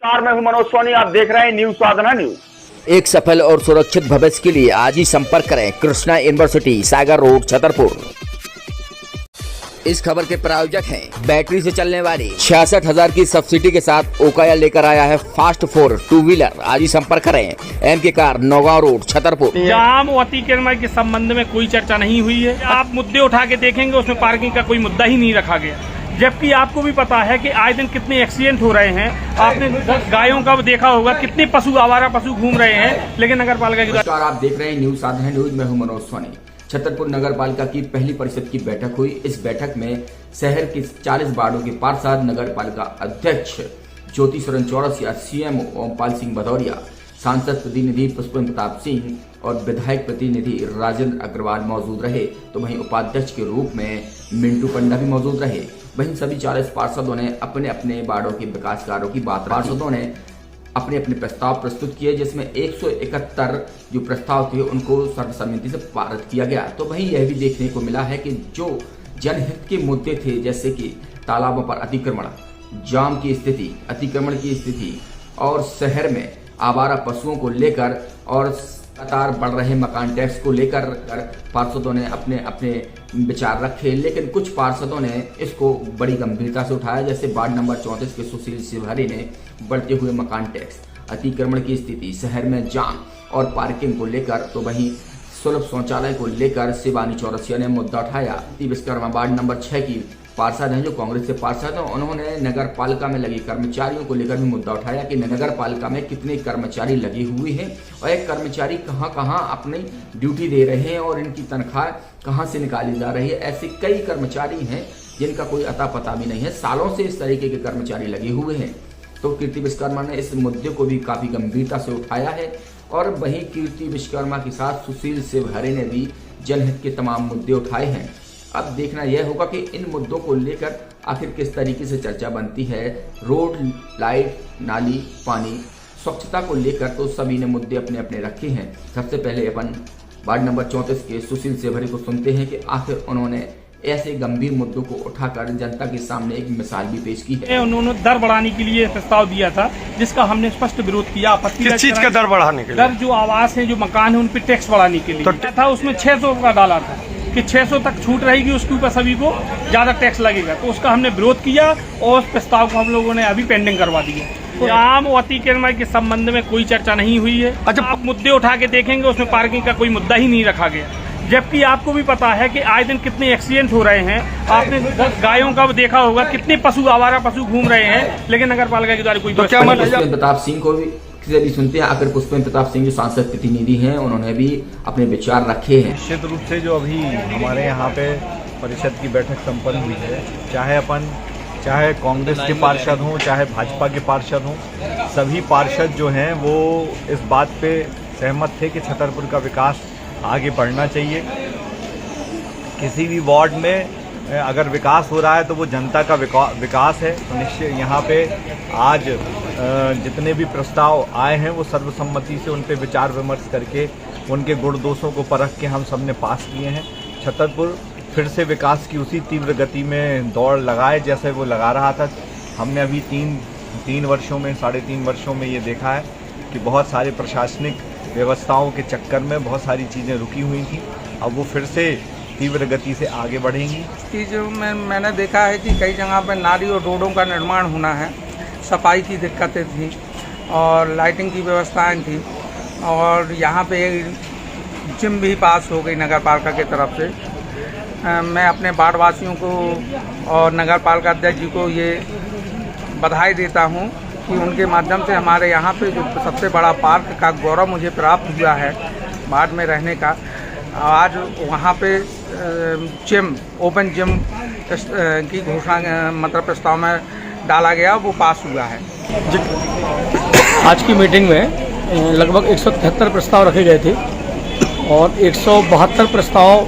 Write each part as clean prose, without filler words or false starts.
मैं हूं मनोज सोनी, आप देख रहे हैं न्यूज साधना न्यूज। एक सफल और सुरक्षित भविष्य के लिए आज ही संपर्क करें कृष्णा यूनिवर्सिटी, सागर रोड, छतरपुर। इस खबर के प्रायोजक हैं बैटरी से चलने वाली 66,000 की सब्सिडी के साथ ओकाया लेकर आया है फास्ट 4 टू व्हीलर। आज ही संपर्क करें MK car, Naugaon road, Chhatarpur. जाम व अतिक्रमण के संबंध में कोई चर्चा नहीं हुई है। आप मुद्दे उठा के देखेंगे उसमें पार्किंग का कोई मुद्दा ही नहीं रखा गया, जबकि आपको भी पता है कि आए दिन कितने एक्सीडेंट हो रहे हैं। आपने गायों का देखा होगा, कितने पशु, आवारा पशु घूम रहे हैं, लेकिन नगर पालिका की। नमस्कार, आप देख रहे हैं न्यूज साधना न्यूज। मैं हूं मनोज सोनी। छतरपुर नगर पालिका की पहली परिषद की बैठक हुई। इस बैठक में शहर के 40 वार्डों के पार्षद, नगर पालिका अध्यक्ष ज्योति सरन चौरसिया, CM ओमपाल सिंह भदौरिया, सांसद प्रतिनिधि पुष्पेंद्र प्रताप सिंह और विधायक प्रतिनिधि राजेंद्र अग्रवाल मौजूद रहे। तो वहीं उपाध्यक्ष के रूप में मिंटू पंडा भी मौजूद रहे। वहीं सभी 40 पार्षदों ने अपने अपने वार्डों के विकास कार्यों की बात। पार्षदों ने अपने अपने प्रस्ताव प्रस्तुत किए, जिसमें 171 जो प्रस्ताव थे उनको सर्वसम्मति से पारित किया गया। तो वहीं यह भी देखने को मिला है कि जो जनहित के मुद्दे थे, जैसे कि तालाबों पर अतिक्रमण, जाम की स्थिति, अतिक्रमण की स्थिति और शहर में आवारा पशुओं को लेकर और लगातार बढ़ रहे मकान टैक्स को लेकर पार्षदों ने अपने अपने विचार रखे। लेकिन कुछ पार्षदों ने इसको बड़ी गंभीरता से उठाया, जैसे वार्ड नंबर 34 के सुशील शिवहरी ने बढ़ते हुए मकान टैक्स, अतिक्रमण की स्थिति, शहर में जाम और पार्किंग को लेकर। तो वहीं सुलभ शौचालय को लेकर शिवानी चौरसिया ने मुद्दा उठाया। विश्वकर्मा वार्ड नंबर 6 की पार्षद हैं, जो कांग्रेस से पार्षद हैं, उन्होंने नगर पालिका में लगे कर्मचारियों को लेकर भी मुद्दा उठाया कि नगर पालिका में कितने कर्मचारी लगे हुए हैं और एक कर्मचारी कहां कहां अपनी ड्यूटी दे रहे हैं और इनकी तनख्वाह कहां से निकाली जा रही है। ऐसे कई कर्मचारी हैं जिनका कोई अता पता भी नहीं है, सालों से इस तरीके के कर्मचारी लगे हुए हैं। तो कीर्ति विश्वकर्मा ने इस मुद्दे को भी काफी गंभीरता से उठाया है और वहीं कीर्ति विश्वकर्मा के साथ सुशील शिवहरी ने भी जनहित के तमाम मुद्दे उठाए हैं। अब देखना यह होगा कि इन मुद्दों को लेकर आखिर किस तरीके से चर्चा बनती है। रोड, लाइट, नाली, पानी, स्वच्छता को लेकर तो सभी ने मुद्दे अपने अपने रखे हैं। सबसे पहले अपन वार्ड नंबर 34 के सुशील शिवहरी को सुनते हैं कि आखिर उन्होंने ऐसे गंभीर मुद्दों को उठाकर जनता के सामने एक मिसाल भी पेश की है। उन्होंने दर बढ़ाने के लिए प्रस्ताव दिया था, जिसका हमने स्पष्ट विरोध किया। आपत्ति किस चीज का दर बढ़ाने के लिए? दर जो आवास है, जो मकान है, उन पर टैक्स बढ़ाने के लिए तो था। उसमें 600 का डाला था कि 600 तक छूट रहेगी, उसके ऊपर सभी को ज्यादा टैक्स लगेगा। तो उसका हमने विरोध किया और उस प्रस्ताव को हम लोगों ने अभी पेंडिंग करवा दिया। तो जाम व अतिक्रमण के संबंध में कोई चर्चा नहीं हुई है। अच्छा, आप मुद्दे उठा के देखेंगे उसमें पार्किंग का कोई मुद्दा ही नहीं रखा गया, जबकि आपको भी पता है कि आए दिन कितने एक्सीडेंट हो रहे हैं। आपने गायों का देखा होगा, कितने पशु, आवारा पशु घूम रहे हैं, लेकिन नगर पालिका के द्वारा कोई। तो क्या पुष्पेंद्र प्रताप सिंह को भी सुनते हैं। आखिर पुष्पेंद्र प्रताप सिंह जो सांसद प्रतिनिधि हैं, उन्होंने भी अपने विचार रखे हैं। निश्चित रूप से जो अभी हमारे यहाँ पे परिषद की बैठक संपन्न हुई है, चाहे कांग्रेस के पार्षद हों, चाहे भाजपा के पार्षद हों, सभी पार्षद जो हैं वो इस बात पे सहमत थे कि छतरपुर का विकास आगे बढ़ना चाहिए। किसी भी वार्ड में अगर विकास हो रहा है तो वो जनता का विकास है। तो निश्चय यहाँ पे आज जितने भी प्रस्ताव आए हैं वो सर्वसम्मति से उन पे विचार विमर्श करके उनके गुण दोषों को परख के हम सब ने पास किए हैं। छतरपुर फिर से विकास की उसी तीव्र गति में दौड़ लगाए जैसे वो लगा रहा था। हमने अभी तीन वर्षों में, 3.5 वर्षों में ये देखा है कि बहुत सारे प्रशासनिक व्यवस्थाओं के चक्कर में बहुत सारी चीज़ें रुकी हुई थी, अब वो फिर से तीव्र गति से आगे बढ़ेंगी। कि जो मैंने देखा है कि कई जगह पर नाली और रोडों का निर्माण होना है, सफाई की दिक्कतें थी और लाइटिंग की व्यवस्थाएं थी, और यहाँ पे जिम भी पास हो गई नगर पालिका की तरफ से। मैं अपने वार्ड वासियों को और नगर पालिका अध्यक्ष जी को ये बधाई देता हूँ कि उनके माध्यम से हमारे यहाँ पे जो सबसे बड़ा पार्क का गौरव मुझे प्राप्त हुआ है वार्ड में रहने का। आज वहाँ पे जिम, ओपन जिम की घोषणा मतलब प्रस्ताव में डाला गया, वो पास हुआ है। आज की मीटिंग में लगभग 173 प्रस्ताव रखे गए थे और 172 प्रस्ताव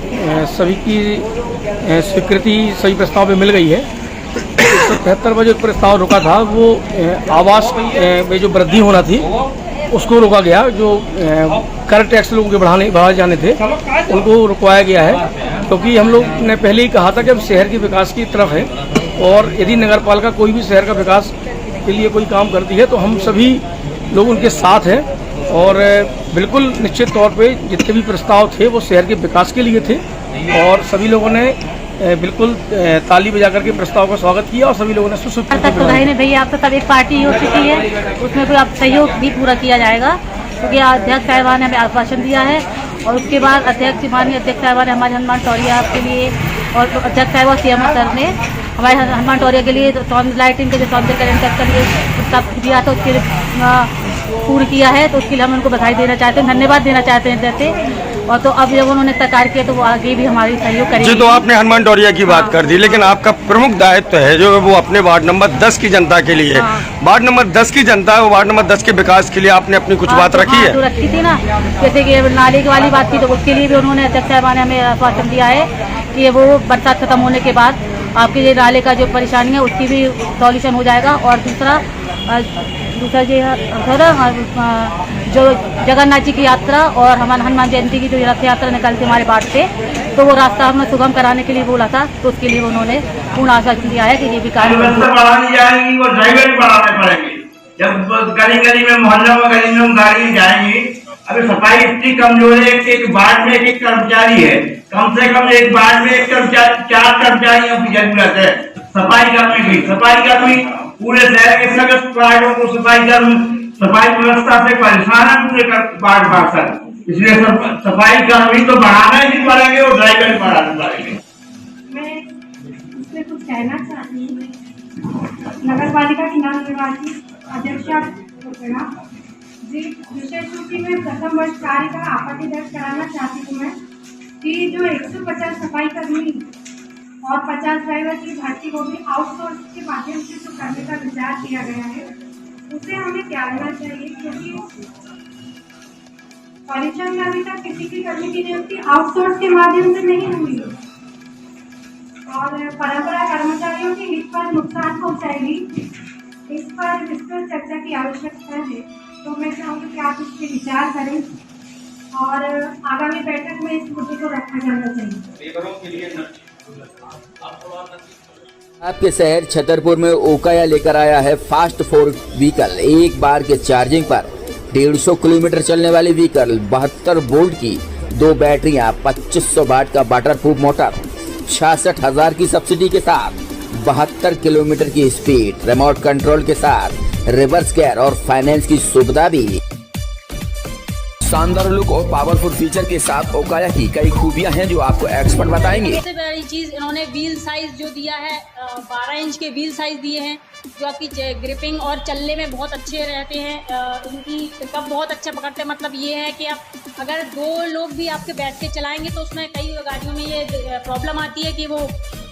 सभी की स्वीकृति सभी प्रस्ताव में मिल गई है। 173 में जो प्रस्ताव रुका था वो आवास में जो वृद्धि होना थी उसको रोका गया। जो कर टैक्स लोगों के बढ़ाए जाने थे उनको रुकवाया गया है, क्योंकि हम लोग ने पहले ही कहा था कि हम शहर के विकास की तरफ है और यदि नगर पालिका कोई भी शहर का विकास के लिए कोई काम करती है तो हम सभी लोग उनके साथ हैं और बिल्कुल निश्चित तौर पे जितने भी प्रस्ताव थे वो शहर के विकास के लिए थे और सभी लोगों ने बिल्कुल ताली बजा करके प्रस्ताव का स्वागत किया और सभी लोगों ने नहीं भैया, अब तो तब एक पार्टी हो चुकी है, उसमें कोई अब सहयोग भी पूरा किया जाएगा क्योंकि अध्यक्ष साहिबान ने हमें आश्वासन दिया है और उसके बाद माननीय अध्यक्ष साहिबान ने हमारे हनुमान टोरिया के लिए और अध्यक्ष साहिब और सीएम सर ने हमारे हनुमान टोरिया के लिए लाइटिंग के जो सौंदर्यकरण के लिए प्रस्ताव दिया था उसके लिए पूर्ण किया है, तो उसके लिए हम उनको बधाई देना चाहते हैं, धन्यवाद देना चाहते हैं जैसे। और तो अब जब उन्होंने तैयार किया तो वो आगे भी हमारी सहयोग करेंगे। जी, तो आपने हनुमान टोरिया की बात कर दी, लेकिन आपका प्रमुख दायित्व है जो वो अपने वार्ड नंबर 10 की जनता के लिए है। वार्ड नंबर 10 की जनता है, वार्ड नंबर 10 के विकास के लिए आपने अपनी कुछ बात रखी है? तो रखी थी ना, जैसे कि नाले की वाली बात थी तो उसके लिए भी उन्होंने अध्यक्ष साहब ने हमें आश्वासन दिया है कि वो बरसात खत्म होने के बाद आपके ये नाले का जो परेशानी है उसकी भी सॉल्यूशन हो जाएगा। और दूसरा जो जगन्नाथ जी की यात्रा और हमारे हनुमान जयंती की जो रथ यात्रा निकलती हमारे बाट से, तो वो रास्ता हमें सुगम कराने के लिए बोला था, तो उसके लिए उन्होंने पूर्ण आश्वासन दिया है कि ये भी कार्य बढ़ानी जाएगी, वो ड्राइवर बढ़ाने पड़ेंगे। जब गली गली में मोहल्ला में गली में गाड़ी जाएंगी, अभी सफाई इतनी कमजोर है कि एक वार्ड में एक कर्मचारी है, कम से कम एक वार्ड में एक कर्मचारी 4 कर्मचारियों की जरूरत है सफाई करने की। सफाई कर्मी पूरे शहर के सभी वार्डों को सफाई व्यवस्था से परेशान है पूरे वार्ड पार्षद, इसलिए सफाई कर्मी तो बढ़ाना ही पड़ेंगे और ड्राइवर भी बढ़ाने पड़ेंगे। मैं इसमें कुछ कहना चाहती हूँ। नगर पालिका की नवनिर्वाचित अध्यक्षा जी, विशेष रूप से मैं प्रथम वर्ष कार्य का आपत्ति दर्ज कराना चाहती हूँ मैं कि जो 150 सफाई कर्मी और 50 ड्राइवर की भर्ती को भी आउटसोर्स के माध्यम से जो करने का विचार किया गया है उसे हमें त्यागना चाहिए, क्योंकि परीक्षा में अभी तक किसी की कर्मी की नियुक्ति आउटसोर्स के माध्यम से नहीं हुई और परंपरा कर्मचारियों के हित पर नुकसान पहुंचाएगी। इस पर विस्तृत चर्चा की आवश्यकता है, तो मैं चाहूँगी कि आप इस पर विचार करें और आगामी बैठक में इस मुद्दे को रखा जाना चाहिए। आपके शहर छतरपुर में ओकाया लेकर आया है फास्ट 4 व्हीकल। एक बार के चार्जिंग पर 150 किलोमीटर चलने वाली व्हीकल, 72 वोल्ट की 2 बैटरियां, 2500 वाट का वाटरप्रूफ मोटर, 66,000 की सब्सिडी के साथ, 72 किलोमीटर की स्पीड, रिमोट कंट्रोल के साथ, रिवर्स गियर और फाइनेंस की सुविधा भी। शानदार लुक और पावरफुल फीचर के साथ ओकाया की कई खूबियां हैं जो आपको एक्सपर्ट बताएंगे। सबसे बड़ी चीज इन्होंने व्हील साइज जो दिया है 12 इंच के व्हील साइज दिए हैं जो आपकी ग्रिपिंग और चलने में बहुत अच्छे रहते हैं। इनकी पिकअप बहुत अच्छा पकड़ते हैं। मतलब ये है कि आप अगर 2 लोग भी आपके बैठ के चलाएंगे तो उसमें कई गाड़ियों में ये प्रॉब्लम आती है कि वो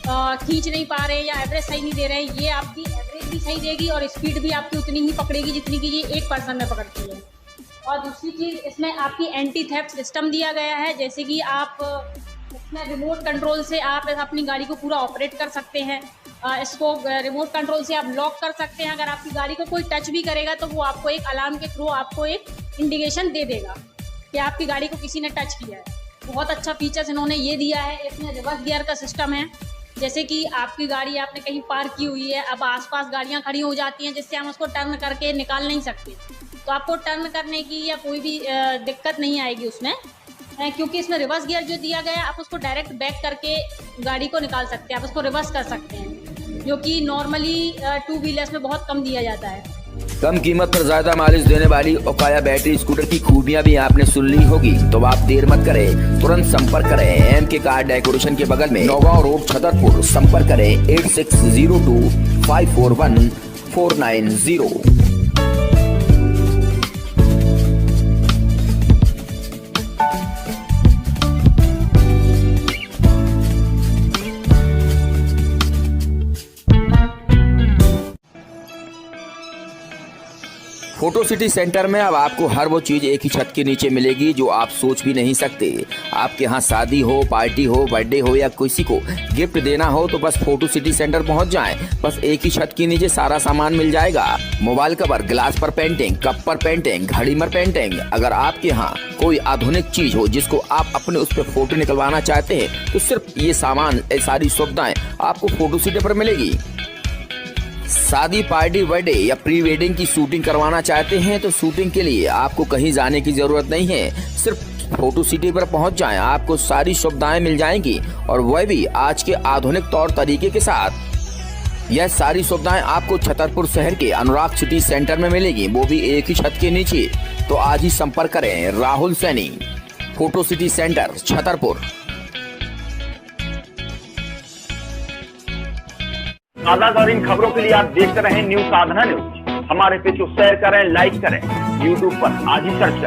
खींच नहीं पा रहे या एवरेज सही नहीं दे रहे हैं। ये आपकी एवरेज भी सही देगी और स्पीड भी आपकी उतनी ही पकड़ेगी जितनी कि ये 1 पर्सन में पकड़ती है। और दूसरी चीज़, इसमें आपकी एंटी थेफ्ट सिस्टम दिया गया है, जैसे कि आप इसमें रिमोट कंट्रोल से आप अपनी गाड़ी को पूरा ऑपरेट कर सकते हैं। इसको रिमोट कंट्रोल से आप लॉक कर सकते हैं। अगर आपकी गाड़ी को कोई टच भी करेगा तो वो आपको एक अलार्म के थ्रू आपको एक इंडिकेशन दे देगा कि आपकी गाड़ी को किसी ने टच किया है। बहुत अच्छा फीचर्स इन्होंने ये दिया है। इसमें रिवर्स गियर का सिस्टम है, जैसे कि आपकी गाड़ी आपने कहीं पार्क की हुई है, अब आसपास गाड़ियाँ खड़ी हो जाती हैं जिससे हम उसको टर्न करके निकाल नहीं सकते, तो आपको टर्न करने की या कोई भी दिक्कत नहीं आएगी उसमें, क्योंकि इसमें रिवर्स गियर जो दिया गया है आप उसको डायरेक्ट बैक करके गाड़ी को निकाल सकते हैं, आप उसको रिवर्स कर सकते हैं, जो कि नॉर्मली 2 व्हीलर्स में बहुत कम दिया जाता है। कम कीमत पर ज्यादा माइलेज देने वाली ओकाया बैटरी स्कूटर की खूबियां भी आपने सुन ली होगी, तो आप देर मत करें, तुरंत संपर्क करें MK कार डेकोरेशन के बगल में नौगांव रोड छतरपुर। संपर्क करें 8602 541 490। फोटो सिटी सेंटर में अब आपको हर वो चीज एक ही छत के नीचे मिलेगी जो आप सोच भी नहीं सकते। आपके यहाँ शादी हो, पार्टी हो, बर्थडे हो या किसी को गिफ्ट देना हो तो बस फोटो सिटी सेंटर पहुँच जाएं। बस एक ही छत के नीचे सारा सामान मिल जाएगा। मोबाइल कवर, ग्लास पर पेंटिंग, कप पर पेंटिंग, घड़ी पर पेंटिंग। अगर आपके यहाँ कोई आधुनिक चीज हो जिसको आप अपने उस पर फोटो निकलवाना चाहते हैं तो सिर्फ ये सामान, ये सारी सुविधाएं आपको फोटो सिटी पर मिलेगी। शादी, पार्टी, बर्थडे या प्री वेडिंग की शूटिंग करवाना चाहते हैं तो शूटिंग के लिए आपको कहीं जाने की जरूरत नहीं है। सिर्फ फोटो सिटी पर पहुंच जाएं, आपको सारी सुविधाएं मिल जाएंगी और वह भी आज के आधुनिक तौर तरीके के साथ। यह सारी सुविधाएं आपको छतरपुर शहर के अनुराग सिटी सेंटर में मिलेगी, वो भी एक ही छत के नीचे। तो आज ही संपर्क करें Rahul Saini, photo city centre, Chhatarpur. ताज़ा खबरों के लिए आप देखते रहें न्यूज़ साधना न्यूज। हमारे पेज को शेयर करें, लाइक करें, यूट्यूब पर आज ही सर्च करें।